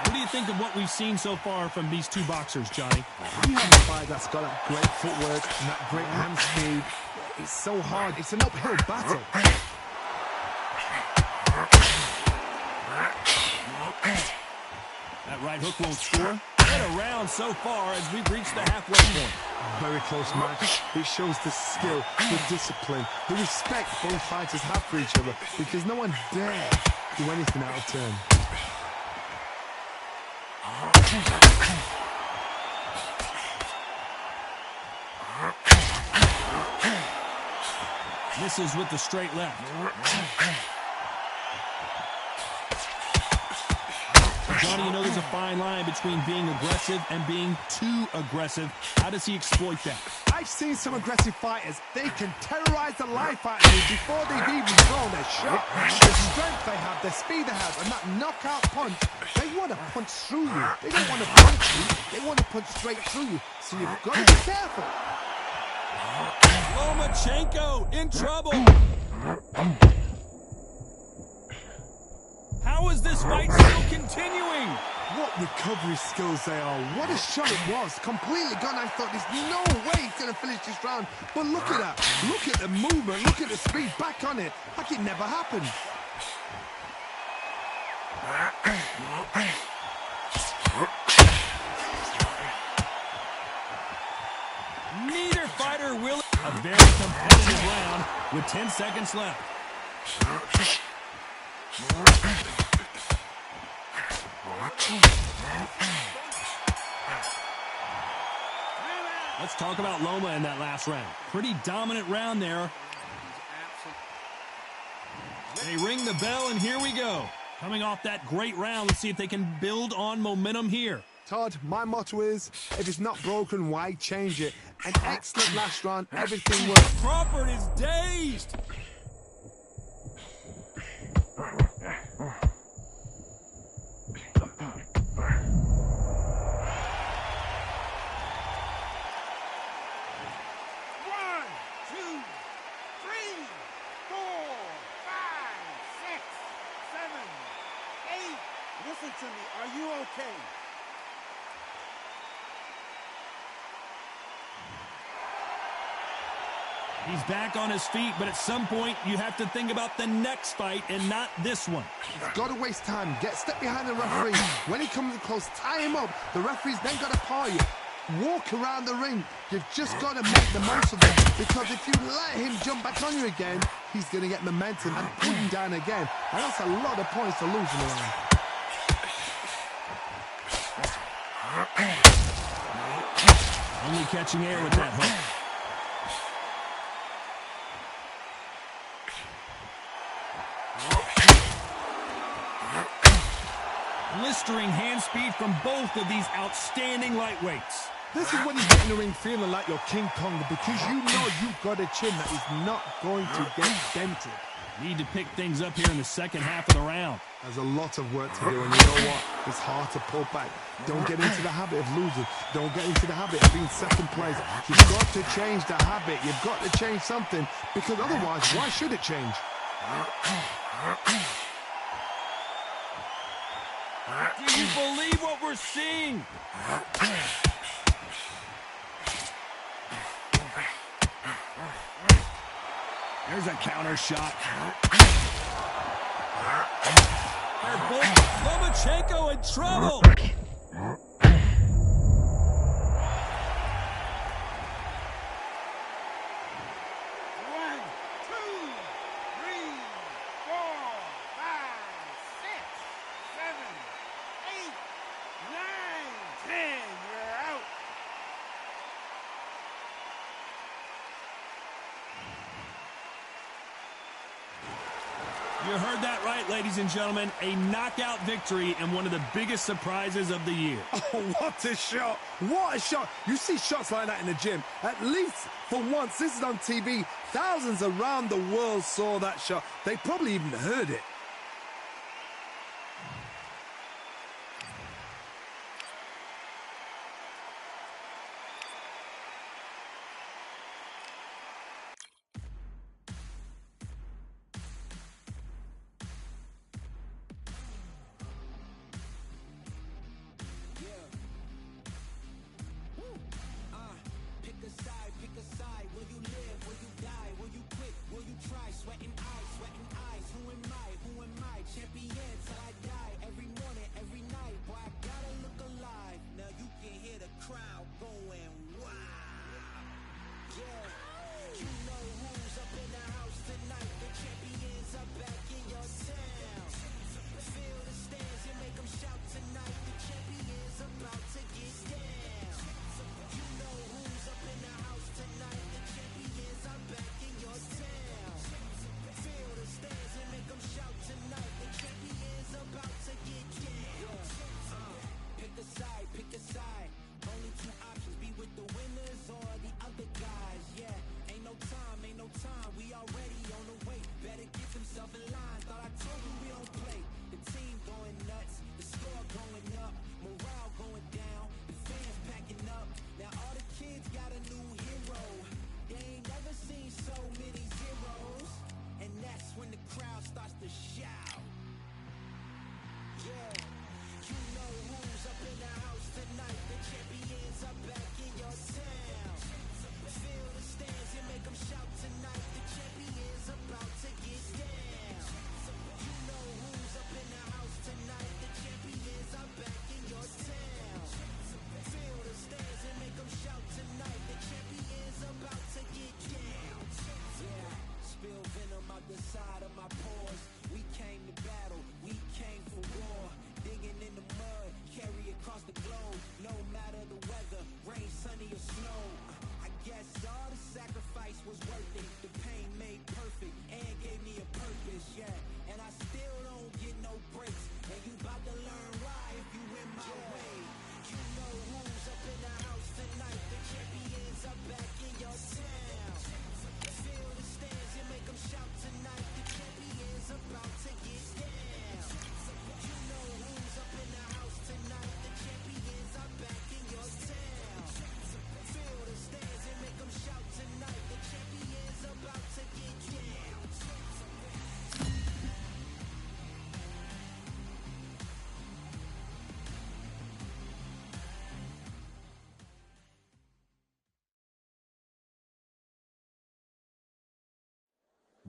What do you think of what we've seen so far from these two boxers, Johnny? You have a fight that's got that great footwork and that great hand speed. It's so hard. It's an uphill battle. That right hook won't score. What a round so far as we've reached the halfway point. Very close match. It shows the skill, the discipline, the respect both fighters have for each other, because no one dare do anything out of turn. Misses with the straight left. Johnny, you know there's a fine line between being aggressive and being too aggressive. How does he exploit that? I've seen some aggressive fighters. They can terrorize the life out of you before they've even thrown their shot. The strength they have, the speed they have, and that knockout punch, they want to punch through you. They don't want to punch you. They want to punch straight through you. So you've got to be careful. Lomachenko in trouble. How is this fight still continuing? What recovery skills they are. What a shot it was. Completely gone. I thought there's no way he's going to finish this round. But look at that. Look at the movement. Look at the speed. Back on it. Like it never happened. with 10 seconds left. Let's talk about Loma in that last round. Pretty dominant round there. They ring the bell, and here we go. Coming off that great round, let's see if they can build on momentum here. Todd, my motto is, if it's not broken, why change it? An excellent last round, everything worked. Crawford is dazed. Listen to me. Are you okay? He's back on his feet, but at some point, you have to think about the next fight and not this one. You've got to waste time. Get step behind the referee. When he comes close, tie him up. The referee's then got to paw you. Walk around the ring. You've just got to make the most of it. Because if you let him jump back on you again, he's going to get momentum and put him down again. And that's a lot of points to lose in the round. Only catching air with that hook. Blistering hand speed from both of these outstanding lightweights. This is when you get in the ring feeling like you're King Kong, because you know you've got a chin that is not going to get dented. Need to pick things up here in the second half of the round. There's a lot of work to do, and you know what? It's hard to pull back. Don't get into the habit of losing. Don't get into the habit of being second place. You've got to change the habit. You've got to change something, because otherwise, why should it change? Do you believe what we're seeing? There's a counter shot. They're both Lomachenko in trouble. You heard that right, ladies and gentlemen. A knockout victory and one of the biggest surprises of the year. Oh, what a shot. What a shot. You see shots like that in the gym. At least for once, this is on TV. Thousands around the world saw that shot. They probably even heard it. Will you live? Will you die? Will you quit? Will you try? Sweating eyes, who am I?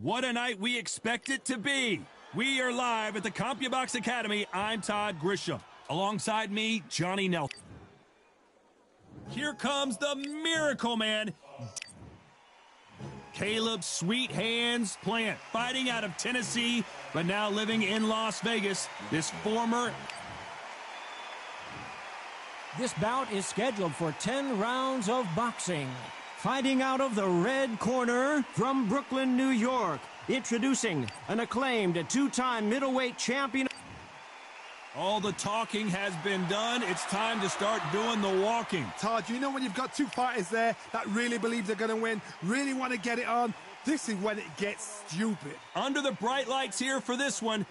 What a night we expect it to be. We are live at the CompuBox Academy. I'm Todd Grisham. Alongside me, Johnny Nelson. Here comes the Miracle Man. Caleb Sweet Hands Plant, fighting out of Tennessee, but now living in Las Vegas. This bout is scheduled for 10 rounds of boxing. Fighting out of the red corner from Brooklyn, New York. Introducing an acclaimed two-time middleweight champion. All the talking has been done. It's time to start doing the walking. Todd, you know when you've got two fighters there that really believe they're going to win, really want to get it on, this is when it gets stupid. Under the bright lights here for this one.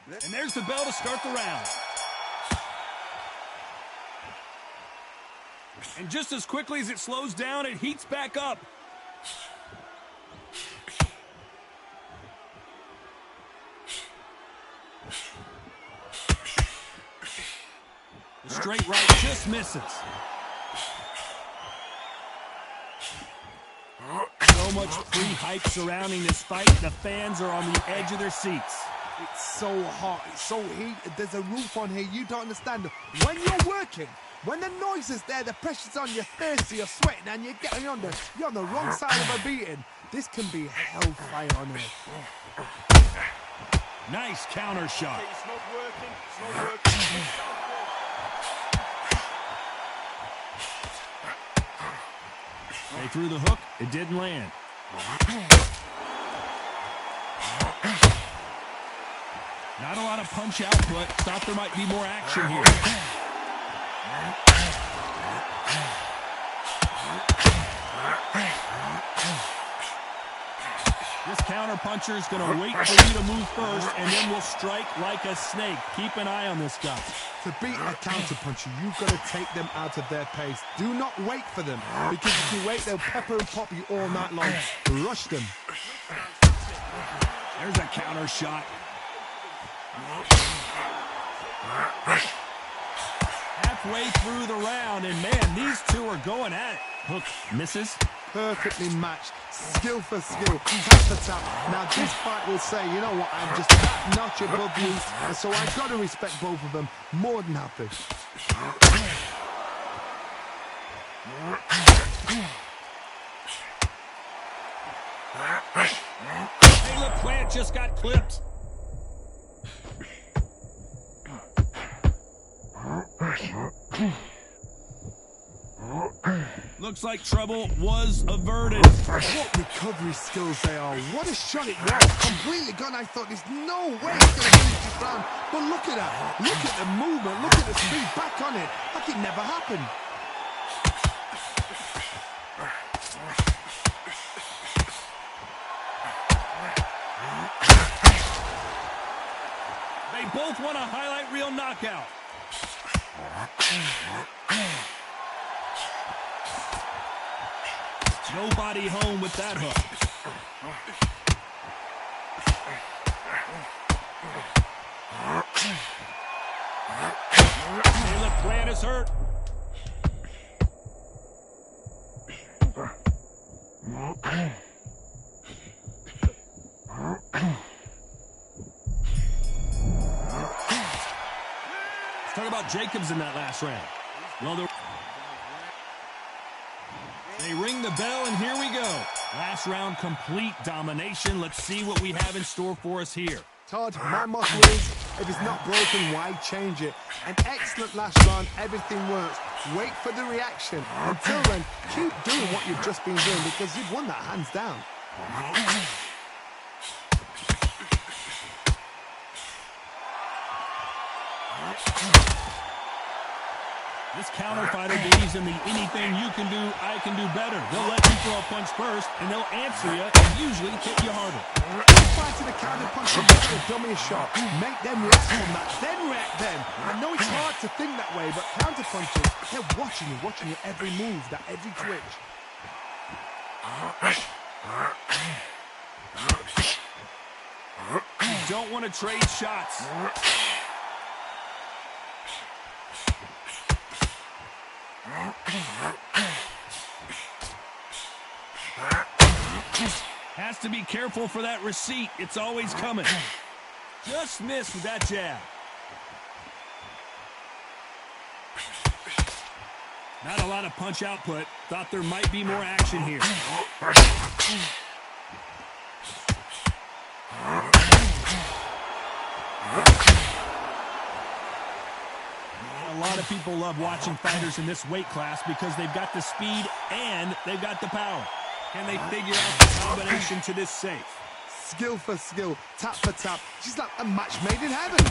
And there's the bell to start the round. And just as quickly as it slows down, it heats back up. The straight right just misses. So much free hype surrounding this fight. The fans are on the edge of their seats. It's so hot, it's so heated, there's a roof on here, you don't understand. When you're working, when the noise is there, the pressure's on, you're thirsty, you're sweating, and you're on the wrong side of a beating. This can be hellfire on here. Nice counter shot. It's not working. It's not working. They threw the hook. It didn't land. Not a lot of punch output. Thought there might be more action here. This counter puncher is going to wait for you to move first, and then will strike like a snake. Keep an eye on this guy. To beat a counter puncher, you've got to take them out of their pace. Do not wait for them, because if you wait, they'll pepper and pop you all night long. Rush them. There's a counter shot. Halfway through the round, and man, these two are going at it. Hook misses. Perfectly matched, skill for skill, tap for tap. Now this fight will say, you know what, I'm just that notch above you, and so I've got to respect both of them. More than happy. Caleb Plant just got clipped. Looks like trouble was averted. What recovery skills they are. What a shot it was. Completely gone. I thought there's no way he's going to finish this round. But look at that. Look at the movement. Look at the speed back on it. Like it never happened. They both want a highlight reel knockout. Nobody home with that hook. Caleb Plant is hurt. Let's talk about Jacobs in that last round. Well, they ring the bell, and here we go. Last round, complete domination. Let's see what we have in store for us here. Todd, my motto is, if it's not broken, why change it? An excellent last round, everything works. Wait for the reaction. Until then, keep doing what you've just been doing, because you've won that hands down. This counter fighter believes in the anything you can do, I can do better. They'll let you throw a punch first, and they'll answer you and usually hit you harder. Fighting a counter punch, you've got to dummy a shot. Make them react from that, then react then. I know it's hard to think that way, but counter punches, they're watching you every move, that every twitch. You don't want to trade shots. to be careful for that receipt. It's always coming. Just missed with that jab. Not a lot of punch output. Thought there might be more action here. A lot of people love watching fighters in this weight class because they've got the speed and they've got the power. Can they figure out the combination to this safe? Skill for skill, tap for tap. She's like a match made in heaven.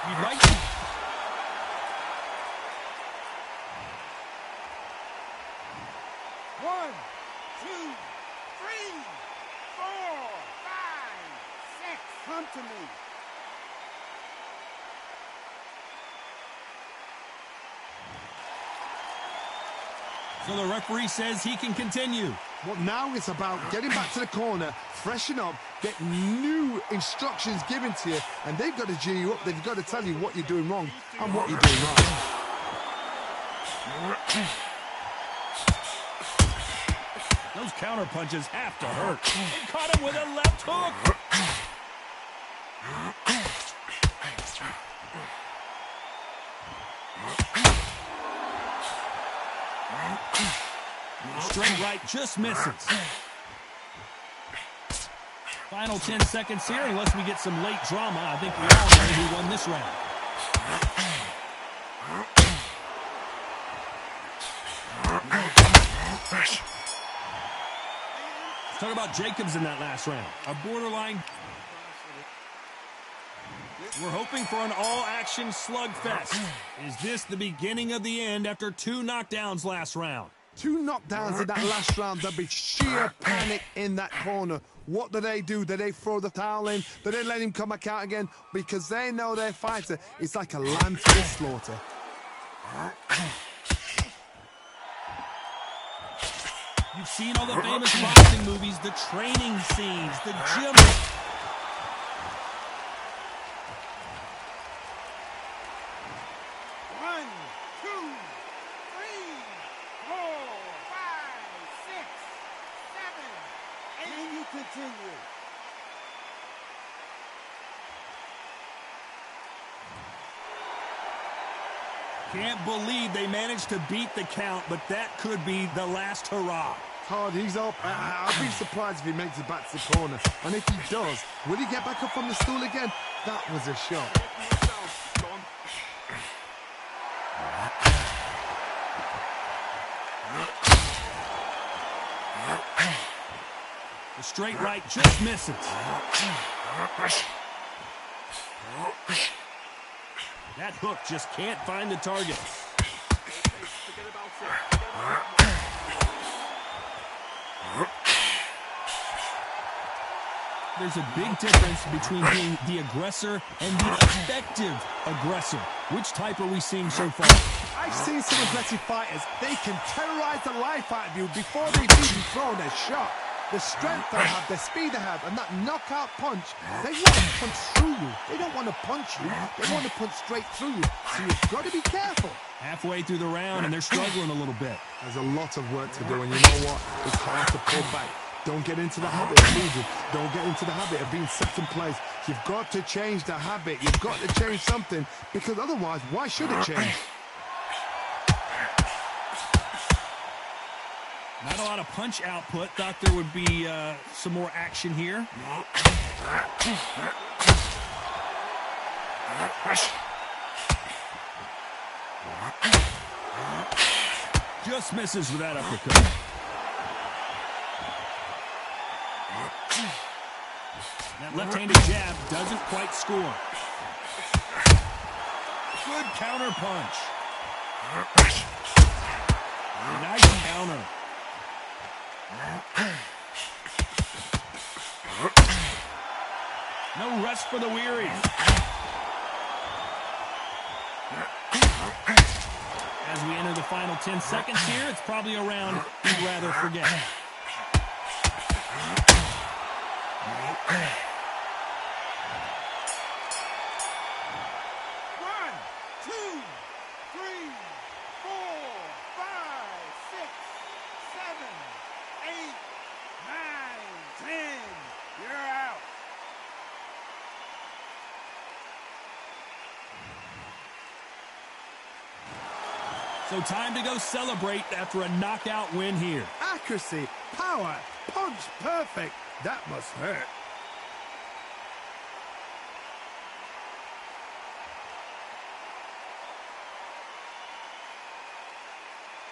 You'd like to... One, two, three, four, five, six. Come to me. So the referee says he can continue. Well, now it's about getting back to the corner, freshen up, get new instructions given to you, and they've got to G you up. They've got to tell you what you're doing wrong and what you're doing right. Those counter punches have to hurt. He caught him with a left hook. Straight right just misses. Final 10 seconds here, unless we get some late drama. I think we all know who won this round. Let's talk about Jacobs in that last round. A borderline. We're hoping for an all-action slugfest. Is this the beginning of the end after 2 knockdowns last round? 2 knockdowns in that last round. There'll be sheer panic in that corner. What do? Do they throw the towel in? Do they let him come back out again? Because they know their fighter is like a lamb to the slaughter. You've seen all the famous boxing movies, the training scenes, the gym. One, two, three, four, five, six, seven, 8. And you continue. Can't believe they managed to beat the count, but that could be the last hurrah. Todd, he's up. I'll be surprised if he makes it back to the corner. And if he does, will he get back up on the stool again? That was a shot. The straight right just misses. That hook just can't find the target. There's a big difference between being the aggressor and the effective aggressor. Which type are we seeing so far? I've seen some aggressive fighters. They can terrorize the life out of you before they've even thrown a shot. The strength they have, the speed they have, and that knockout punch, they want to punch through you. They don't want to punch you. They want to punch straight through you. So you've got to be careful. Halfway through the round, and they're struggling a little bit. There's a lot of work to do, and you know what? It's hard to pull back. Don't get into the habit of losing. Don't get into the habit of being second place. You've got to change the habit. You've got to change something, because otherwise, why should it change? Not a lot of punch output. Thought there would be some more action here. Just misses with that uppercut. That left-handed jab doesn't quite score. Good counter punch. Nice counter. No rest for the weary. As we enter the final 10 seconds here, it's probably a round you'd rather forget. One, two, three, 4, 5, 6, 7, 8, 9, 10. You're out. So time to go celebrate after a knockout win here. Accuracy, power, punch, perfect. That must hurt.